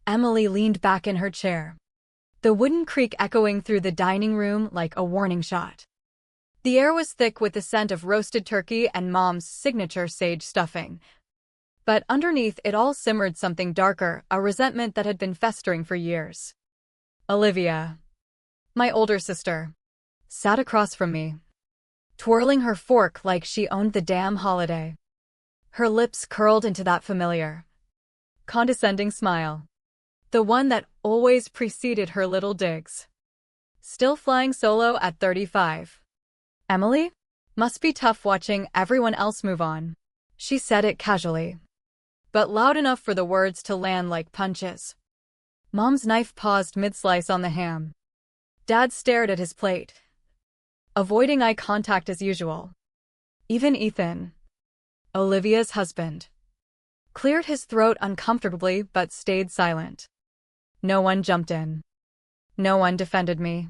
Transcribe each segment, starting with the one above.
Emily leaned back in her chair, the wooden creak echoing through the dining room like a warning shot. The air was thick with the scent of roasted turkey and Mom's signature sage stuffing. But underneath it all simmered something darker, a resentment that had been festering for years. Olivia, my older sister, sat across from me, twirling her fork like she owned the damn holiday. Her lips curled into that familiar, condescending smile, the one that always preceded her little digs. Still flying solo at 35. Emily? Must be tough watching everyone else move on. She said it casually, but loud enough for the words to land like punches. Mom's knife paused mid-slice on the ham. Dad stared at his plate, avoiding eye contact as usual. Even Ethan, Olivia's husband, cleared his throat uncomfortably but stayed silent. No one jumped in. No one defended me.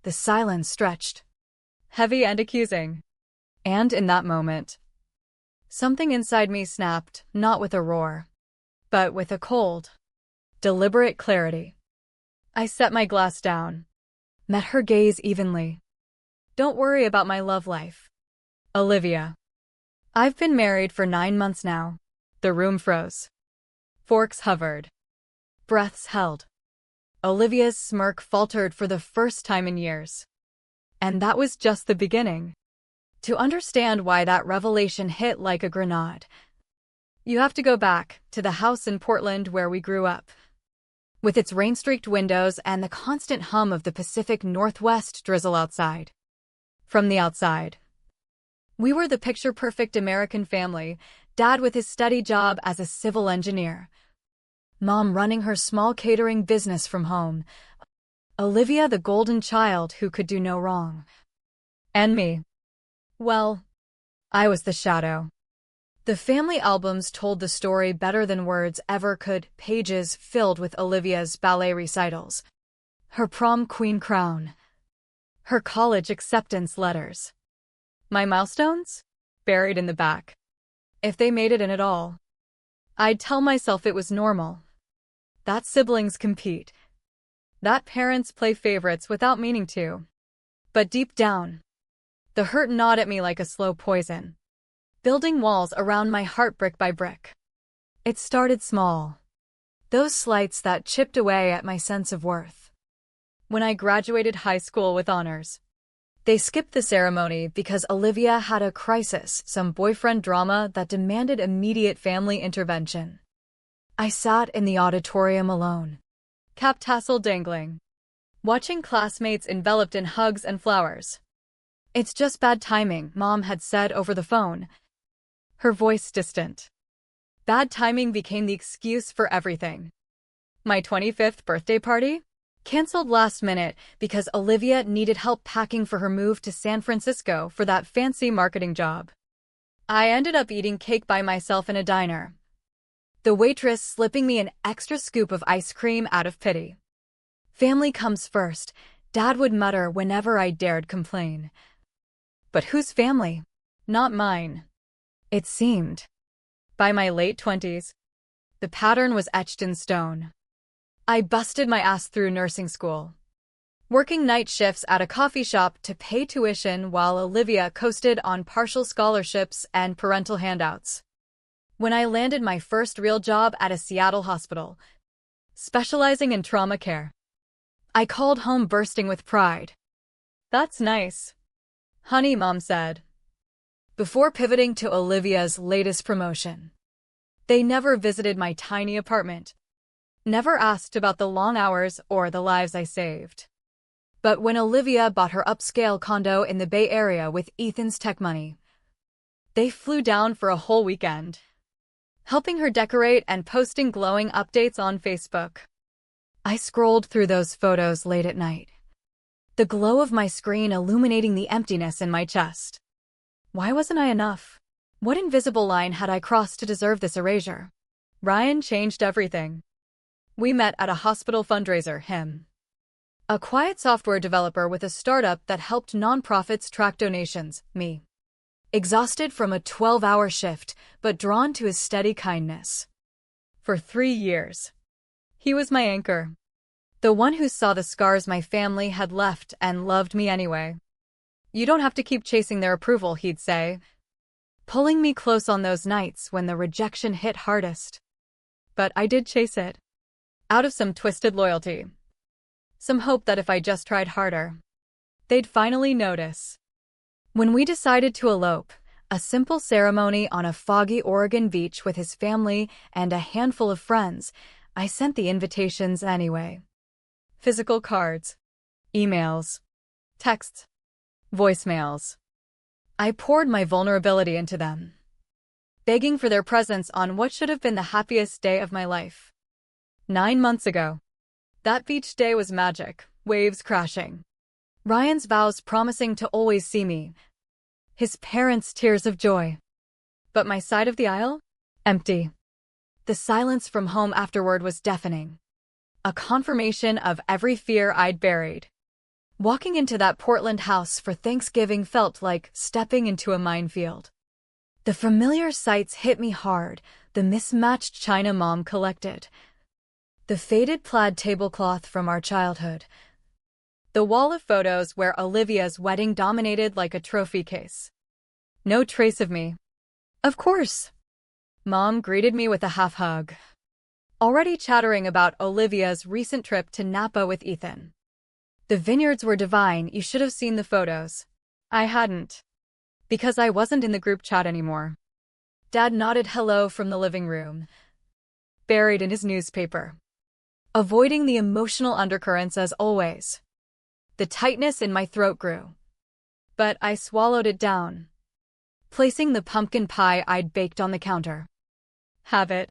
The silence stretched, heavy and accusing. And in that moment, something inside me snapped, not with a roar, but with a cold, deliberate clarity. I set my glass down, met her gaze evenly. Don't worry about my love life, Olivia. I've been married for 9 months now. The room froze. Forks hovered. Breaths held. Olivia's smirk faltered for the first time in years. And that was just the beginning. To understand why that revelation hit like a grenade, you have to go back to the house in Portland where we grew up, with its rain-streaked windows and the constant hum of the Pacific Northwest drizzle outside. From the outside, we were the picture-perfect American family, Dad with his steady job as a civil engineer, Mom running her small catering business from home, Olivia the golden child who could do no wrong. And me. Well, I was the shadow. The family albums told the story better than words ever could, pages filled with Olivia's ballet recitals, her prom queen crown, her college acceptance letters. My milestones? Buried in the back. If they made it in at all, I'd tell myself it was normal. That siblings compete. That parents play favorites without meaning to. But deep down, the hurt gnawed at me like a slow poison, building walls around my heart brick by brick. It started small. Those slights that chipped away at my sense of worth. When I graduated high school with honors, they skipped the ceremony because Olivia had a crisis, some boyfriend drama that demanded immediate family intervention. I sat in the auditorium alone, cap tassel dangling, watching classmates enveloped in hugs and flowers. It's just bad timing, Mom had said over the phone, her voice distant. Bad timing became the excuse for everything. My 25th birthday party? Canceled last minute because Olivia needed help packing for her move to San Francisco for that fancy marketing job. I ended up eating cake by myself in a diner, the waitress slipping me an extra scoop of ice cream out of pity. Family comes first, Dad would mutter whenever I dared complain. But whose family? Not mine. It seemed. By my late 20s, the pattern was etched in stone. I busted my ass through nursing school, working night shifts at a coffee shop to pay tuition while Olivia coasted on partial scholarships and parental handouts. When I landed my first real job at a Seattle hospital, specializing in trauma care, I called home bursting with pride. That's nice, honey, Mom said, before pivoting to Olivia's latest promotion. They never visited my tiny apartment, never asked about the long hours or the lives I saved. But when Olivia bought her upscale condo in the Bay Area with Ethan's tech money, they flew down for a whole weekend, helping her decorate and posting glowing updates on Facebook. I scrolled through those photos late at night, the glow of my screen illuminating the emptiness in my chest. Why wasn't I enough? What invisible line had I crossed to deserve this erasure? Ryan changed everything. We met at a hospital fundraiser, him, a quiet software developer with a startup that helped nonprofits track donations, me, exhausted from a 12-hour shift, but drawn to his steady kindness. For 3 years, He was my anchor. The one who saw the scars my family had left and loved me anyway. You don't have to keep chasing their approval, he'd say, pulling me close on those nights when the rejection hit hardest. But I did chase it. Out of some twisted loyalty. Some hope that if I just tried harder, they'd finally notice. When we decided to elope, a simple ceremony on a foggy Oregon beach with his family and a handful of friends, I sent the invitations anyway. Physical cards, emails, texts, voicemails. I poured my vulnerability into them, begging for their presence on what should have been the happiest day of my life. 9 months ago. That beach day was magic, waves crashing. Ryan's vows promising to always see me. His parents' tears of joy. But my side of the aisle? Empty. The silence from home afterward was deafening. A confirmation of every fear I'd buried. Walking into that Portland house for Thanksgiving felt like stepping into a minefield. The familiar sights hit me hard, the mismatched china Mom collected, the faded plaid tablecloth from our childhood, the wall of photos where Olivia's wedding dominated like a trophy case. No trace of me. Of course. Mom greeted me with a half hug, already chattering about Olivia's recent trip to Napa with Ethan. The vineyards were divine, you should have seen the photos. I hadn't. Because I wasn't in the group chat anymore. Dad nodded hello from the living room, buried in his newspaper, avoiding the emotional undercurrents as always. The tightness in my throat grew, but I swallowed it down, placing the pumpkin pie I'd baked on the counter. Have it.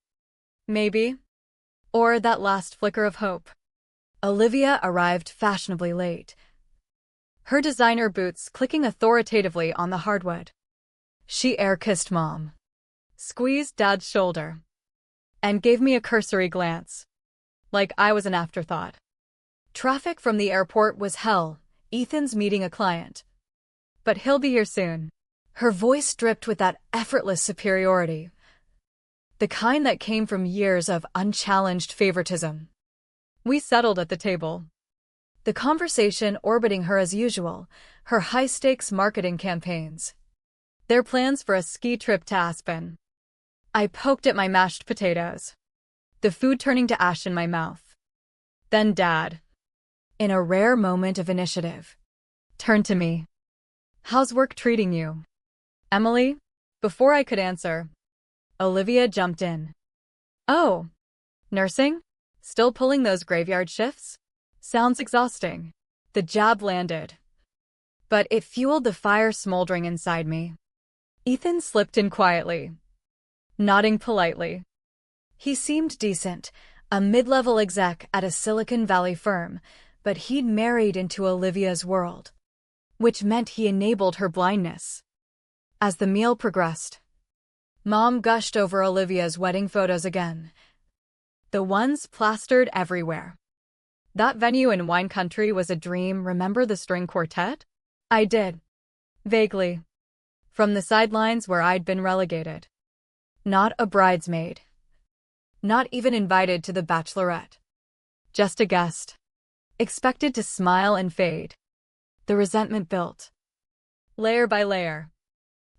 Maybe. Or that last flicker of hope. Olivia arrived fashionably late, her designer boots clicking authoritatively on the hardwood. She air-kissed Mom, squeezed Dad's shoulder, and gave me a cursory glance, like I was an afterthought. Traffic from the airport was hell. Ethan's meeting a client. But he'll be here soon. Her voice dripped with that effortless superiority, the kind that came from years of unchallenged favoritism. We settled at the table, the conversation orbiting her as usual, her high-stakes marketing campaigns, their plans for a ski trip to Aspen. I poked at my mashed potatoes, the food turning to ash in my mouth. Then Dad, in a rare moment of initiative, turned to me. How's work treating you, Emily? Before I could answer, Olivia jumped in. Oh, nursing? Still pulling those graveyard shifts? Sounds exhausting. The jab landed, but it fueled the fire smoldering inside me. Ethan slipped in quietly, nodding politely. He seemed decent, a mid-level exec at a Silicon Valley firm, but he'd married into Olivia's world, which meant he enabled her blindness. As the meal progressed, Mom gushed over Olivia's wedding photos again, the ones plastered everywhere. That venue in wine country was a dream. Remember the string quartet? I did. Vaguely. From the sidelines where I'd been relegated. Not a bridesmaid. Not even invited to the bachelorette. Just a guest. Expected to smile and fade. The resentment built, layer by layer,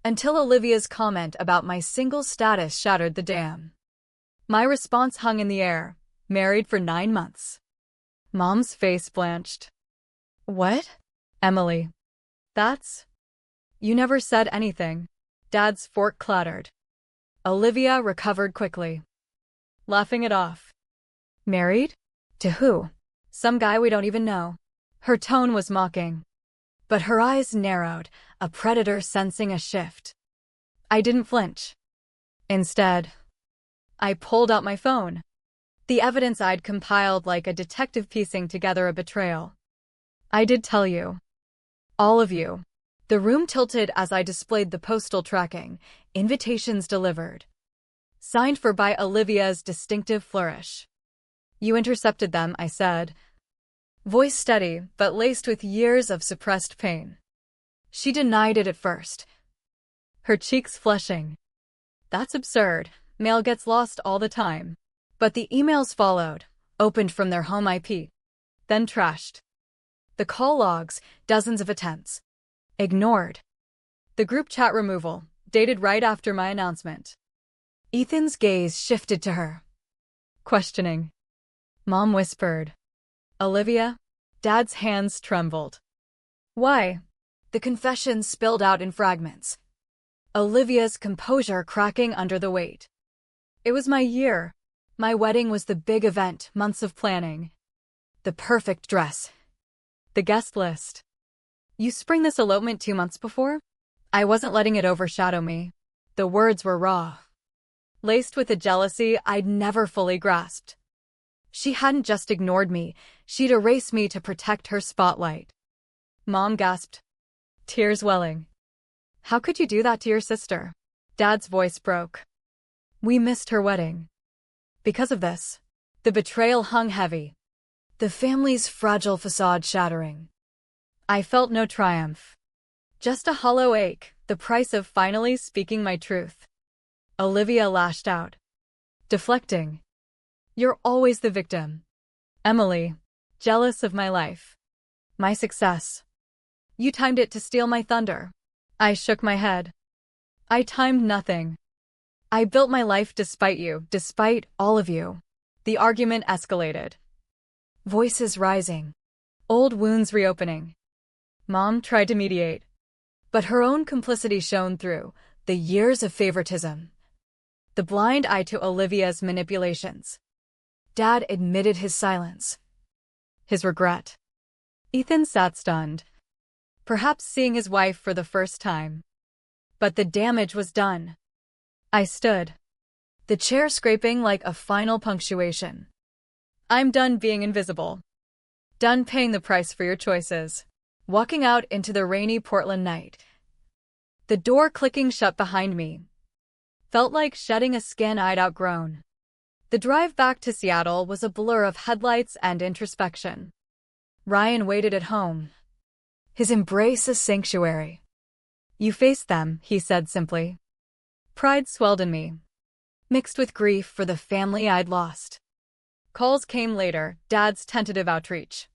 until Olivia's comment about my single status shattered the dam. My response hung in the air, married for 9 months. Mom's face blanched. What? Emily. That's... You never said anything. Dad's fork clattered. Olivia recovered quickly, laughing it off. Married? To who? Some guy we don't even know. Her tone was mocking, but her eyes narrowed, a predator sensing a shift. I didn't flinch. Instead, I pulled out my phone. The evidence I'd compiled like a detective piecing together a betrayal. I did tell you. All of you. The room tilted as I displayed the postal tracking, invitations delivered. Signed for by Olivia's distinctive flourish. You intercepted them, I said. Voice steady, but laced with years of suppressed pain. She denied it at first, her cheeks flushing. That's absurd. Mail gets lost all the time. But the emails followed, opened from their home IP, then trashed. The call logs, dozens of attempts. Ignored. The group chat removal, dated right after my announcement. Ethan's gaze shifted to her. Questioning. Mom whispered. Olivia? Dad's hands trembled. Why? The confession spilled out in fragments. Olivia's composure cracking under the weight. It was my year. My wedding was the big event, months of planning. The perfect dress. The guest list. You spring this elopement 2 months before? I wasn't letting it overshadow me. The words were raw, laced with a jealousy I'd never fully grasped. She hadn't just ignored me, she'd erased me to protect her spotlight. Mom gasped, tears welling. How could you do that to your sister? Dad's voice broke. We missed her wedding. Because of this, the betrayal hung heavy, the family's fragile facade shattering. I felt no triumph, just a hollow ache, the price of finally speaking my truth. Olivia lashed out, deflecting. You're always the victim. Emily, jealous of my life, my success. You timed it to steal my thunder. I shook my head. I timed nothing. I built my life despite you, despite all of you. The argument escalated. Voices rising. Old wounds reopening. Mom tried to mediate, but her own complicity shone through, the years of favoritism. The blind eye to Olivia's manipulations. Dad admitted his silence. His regret. Ethan sat stunned, perhaps seeing his wife for the first time. But the damage was done. I stood, the chair scraping like a final punctuation. I'm done being invisible. Done paying the price for your choices. Walking out into the rainy Portland night. The door clicking shut behind me. Felt like shedding a skin I'd outgrown. The drive back to Seattle was a blur of headlights and introspection. Ryan waited at home, his embrace a sanctuary. You faced them, he said simply. Pride swelled in me, mixed with grief for the family I'd lost. Calls came later, Dad's tentative outreach.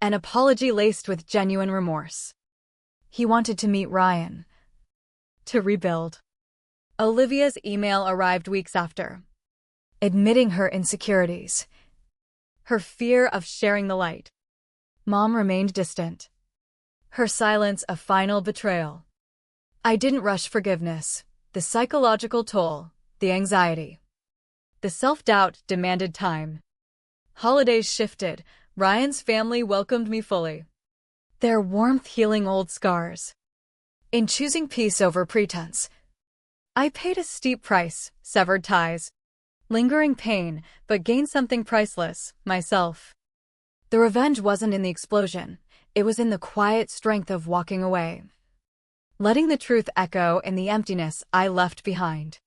An apology laced with genuine remorse. He wanted to meet Ryan. To rebuild. Olivia's email arrived weeks after, admitting her insecurities, her fear of sharing the light. Mom remained distant, her silence a final betrayal. I didn't rush forgiveness. The psychological toll, the anxiety, the self-doubt demanded time. Holidays shifted. Ryan's family welcomed me fully, their warmth healing old scars. In choosing peace over pretense, I paid a steep price, severed ties, lingering pain, but gained something priceless, myself. The revenge wasn't in the explosion, it was in the quiet strength of walking away, letting the truth echo in the emptiness I left behind.